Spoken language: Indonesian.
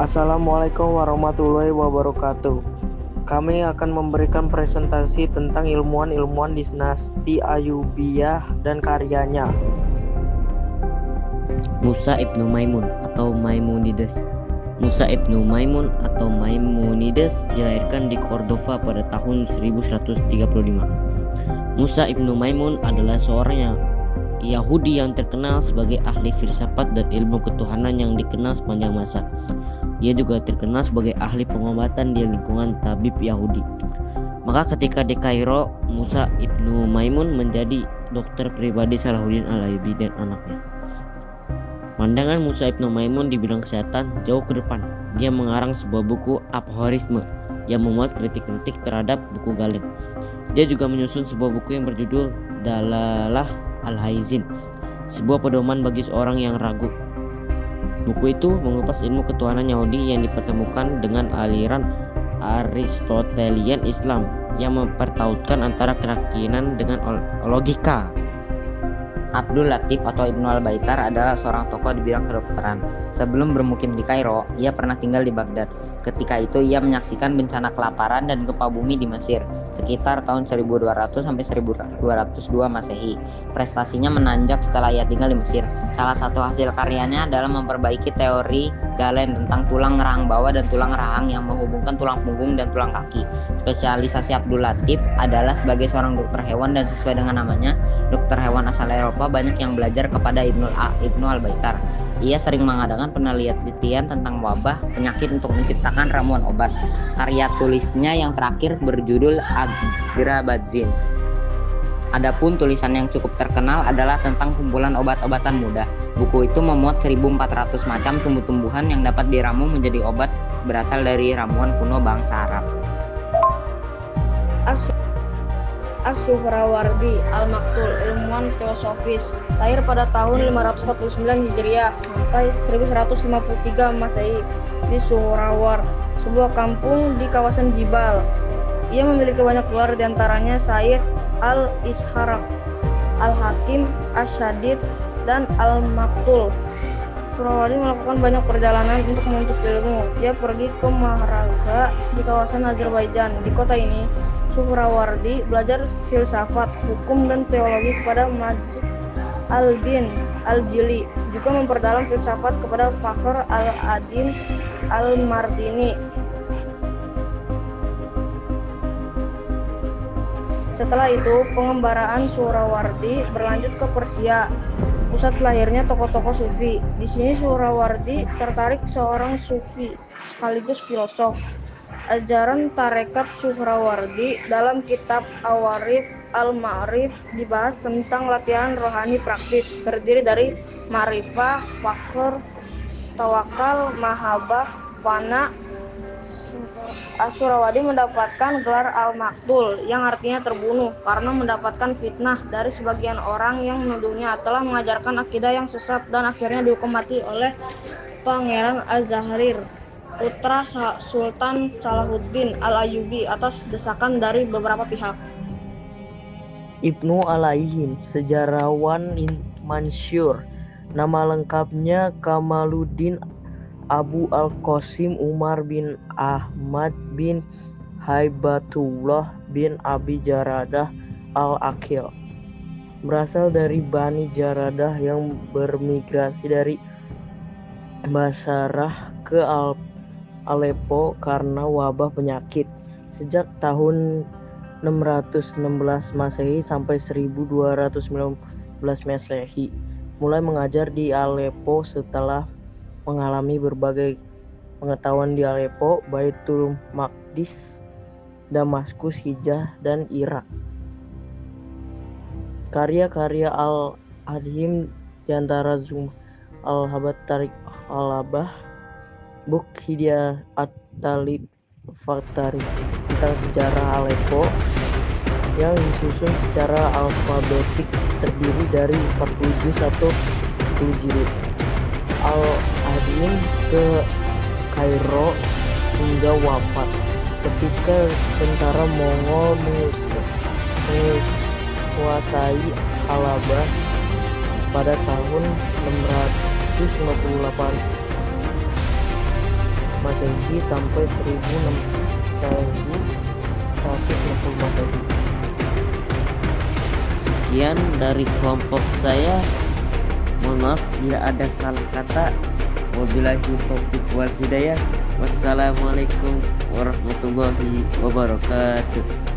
Assalamualaikum warahmatullahi wabarakatuh. Kami akan memberikan presentasi tentang ilmuwan-ilmuwan dinasti Ayyubiyah dan karyanya. Musa ibnu Maimun atau Maimonides. Musa ibnu Maimun atau Maimonides dilahirkan di Cordova pada tahun 1135. Musa ibnu Maimun adalah seorang Yahudi yang terkenal sebagai ahli filsafat dan ilmu ketuhanan yang dikenal sepanjang masa. Ia juga terkenal sebagai ahli pengobatan di lingkungan tabib Yahudi. Maka ketika di Kairo, Musa ibnu Maimun menjadi dokter pribadi Salahuddin al-Ayyubi dan anaknya. Pandangan Musa ibnu Maimun di bidang kesehatan jauh ke depan. Dia mengarang sebuah buku aphorisme yang memuat kritik-kritik terhadap buku Galen. Dia juga menyusun sebuah buku yang berjudul Dalalah al-Haizin, sebuah pedoman bagi seorang yang ragu. Buku itu mengupas ilmu ketuhanan Yahudi yang dipertemukan dengan aliran Aristotelian Islam yang mempertautkan antara keyakinan dengan logika. Abdul Latif atau Ibnu Al-Baitar adalah seorang tokoh di bidang kedokteran. Sebelum bermukim di Kairo, ia pernah tinggal di Baghdad. Ketika itu ia menyaksikan bencana kelaparan dan gempa bumi di Mesir sekitar tahun 1200 sampai 1202 Masehi. Prestasinya menanjak setelah ia tinggal di Mesir. Salah satu hasil karyanya adalah memperbaiki teori Galen tentang tulang rahang bawah dan tulang rahang yang menghubungkan tulang punggung dan tulang kaki. Spesialisasi Abdul Latif adalah sebagai seorang dokter hewan dan sesuai dengan namanya, dokter hewan asal Eropa banyak yang belajar kepada Ibnu Al-Baitar. Ia sering mengadakan penelitian tentang wabah penyakit untuk menciptakan ramuan obat. Karya tulisnya yang terakhir berjudul Agrabadzin. Adapun tulisan yang cukup terkenal adalah tentang kumpulan obat-obatan mudah. Buku itu memuat 1400 macam tumbuh-tumbuhan yang dapat diramu menjadi obat berasal dari ramuan kuno bangsa Arab. As-Suhrawardi Al-Maktul, ilmuwan teosofis, lahir pada tahun 549 Hijriah sampai 1153 Masehi di Suhrawar, sebuah kampung di kawasan Jibal. Ia memiliki banyak gelar, diantaranya Sayyid Al-Isharaq, Al-Hakim, Asyadid, dan Al-Maktul. Suhrawardi melakukan banyak perjalanan untuk menuntut ilmu. Dia pergi ke Mahraza di kawasan Azerbaijan. Di kota ini, Suhrawardi belajar filsafat, hukum, dan teologi kepada Majid al-Din al-Jili, juga memperdalam filsafat kepada Fakhr al-Adin al-Mardini. Setelah itu, pengembaraan Suhrawardi berlanjut ke Persia, pusat lahirnya tokoh-tokoh sufi. Di sini Suhrawardi tertarik seorang sufi sekaligus filosof. Ajaran tarekat Suhrawardi dalam kitab Awarif al-Ma'rif dibahas tentang latihan rohani praktis, terdiri dari ma'rifah, fakhr, tawakal, mahabbah, fana. Suhrawardi mendapatkan gelar Al-Maktul yang artinya terbunuh karena mendapatkan fitnah dari sebagian orang yang menuduhnya telah mengajarkan akidah yang sesat, dan akhirnya dihukum mati oleh Pangeran Az-Zahrir, putra Sultan Salahuddin al-Ayyubi, atas desakan dari beberapa pihak. Ibnu Alaihim, sejarawan Mansyur. Nama lengkapnya Kamaluddin Abu Al-Qasim Umar bin Ahmad bin Haibatullah bin Abi Jaradah Al-Aqil. Berasal dari Bani Jaradah yang bermigrasi dari Basarah ke Aleppo karena wabah penyakit. Sejak tahun 616 Masehi sampai 1219 Masehi, mulai mengajar di Aleppo. Setelah mengalami berbagai pengetahuan di Aleppo, Baitul Maqdis, Damaskus, Hijaz, dan Irak. Karya-karya Al-Adhim diantara Zum Al-Habat Tarik Al-Abah, Buk Hidayah At-Talib Faktari tentang sejarah Aleppo yang disusun secara alfabetik, terdiri dari 40 juz atau 10 jilid. Al-Adhim ke Kairo hingga wafat ketika tentara Mongol menguasai Halabah pada tahun 658 Masehi sampai 1160 Masehi. Sekian dari kelompok saya. Mohon maaf bila ada salah kata. Wabillahi taufiq wal hidayah. Wassalamualaikum warahmatullahi wabarakatuh.